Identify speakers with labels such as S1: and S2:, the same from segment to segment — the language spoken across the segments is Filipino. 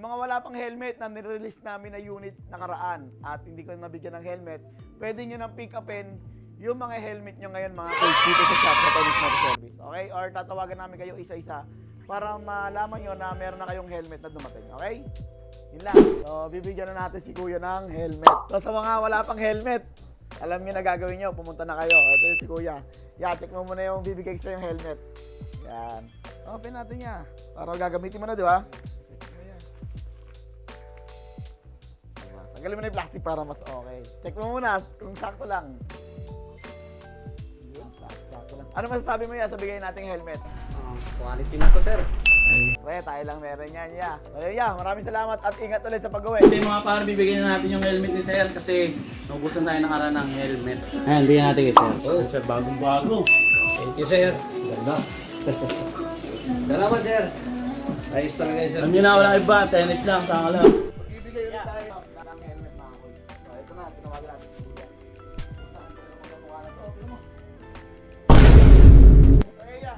S1: mga wala pang helmet na nirelease namin na unit nakaraan at hindi ko nabigyan ng helmet, pwede nyo nang pick upin yung mga helmet nyo ngayon mga coach dito sa shop na Tennis Motor Service. Okay? Or tatawagan namin kayo isa-isa para malaman nyo na meron na kayong helmet na dumating. Okay? Yun lang. So, bibigyan na natin si Kuya ng helmet. So, sa mga wala pang helmet, alam nyo na gagawin nyo, pumunta na kayo. Ito yung si Kuya. Yeah, check mo muna yung bibigay sa yung helmet. Yan. Open natin niya. Para gagamitin mo na, di ba? Tanggalin mo na yung plastic para mas okay. Check mo muna kung sakto lang. Yun, sakto lang. Ano masasabi mo yan sa bigay nating helmet?
S2: Quality na to, sir.
S1: Pre, tayo lang meron yan, ya. So, yeah, maraming salamat at ingat ulit sa pag-uwi.
S3: Hindi mga par, bibigyan na natin yung helmet ni Sir kasi naubusan tayo nakaraan ng helmet.
S2: Ayan, bigyan natin kay sir.
S3: Oh, Sir, bagong-bago.
S2: Thank you, sir. Ganda. Salamat, sir. Ayos talaga yun, sir.
S3: Alam niyo na, walang iba. Tennis lang, saka lang.
S1: Magbibigay ulit tayo ng helmet mga koy. So, ito na, tinawagan natin si Kuya. Okay, ya.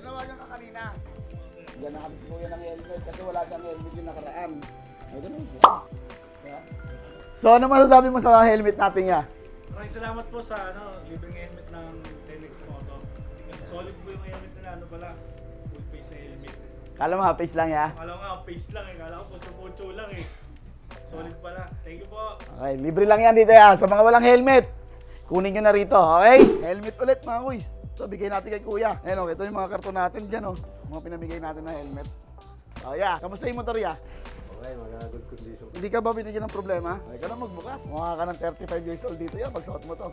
S1: Tinawagan ka kanina. Bigyan natin si Kuya ng helmet kasi wala siyang helmet yung nakaraan. Ito na. So, ano masasabi mo sa helmet natin, ya?
S4: Maraming salamat po sa libreng helmet ng Tenix Moto. Solid po yung helmet nila, ano pala, full face na helmet.
S1: Kala mo, face lang, ya?
S4: Akala ko nga face lang eh, akala ko poncho-poncho lang eh. Solid pala. Thank you po.
S1: Okay, libre lang yan dito, ya. Sa mga walang helmet, kunin nyo na rito, okay? Helmet ulit, mga kuys. So, bigay natin kay Kuya. Ayan, ito yung mga karton natin dyan, mga pinamigay natin na helmet. Oh, ya. Kamusta yung motor, ya?
S2: Okay, mga good condition.
S1: Hindi ka ba binigyan ng problema? Ay ka na magbukas. Mukha ka ng 35 years old dito yan pag suot mo to.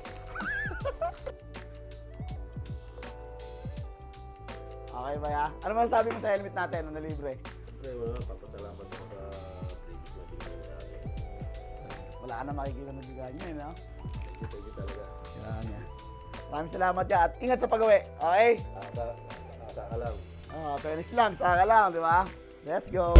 S1: Okay ba ya? Ano masasabi mo sa helmet natin na libre?
S2: Siyempre, wala, papasalamat ako sa previous na binigay sa akin.
S1: Wala ka na makikita na bigyan niya, no?
S2: Thank you talaga.
S1: Yan yan. Maraming salamat ya at ingat sa pag-uwi. Okay?
S2: Asa ka lang.
S1: Tennis lang, saka lang, di ba? Let's go!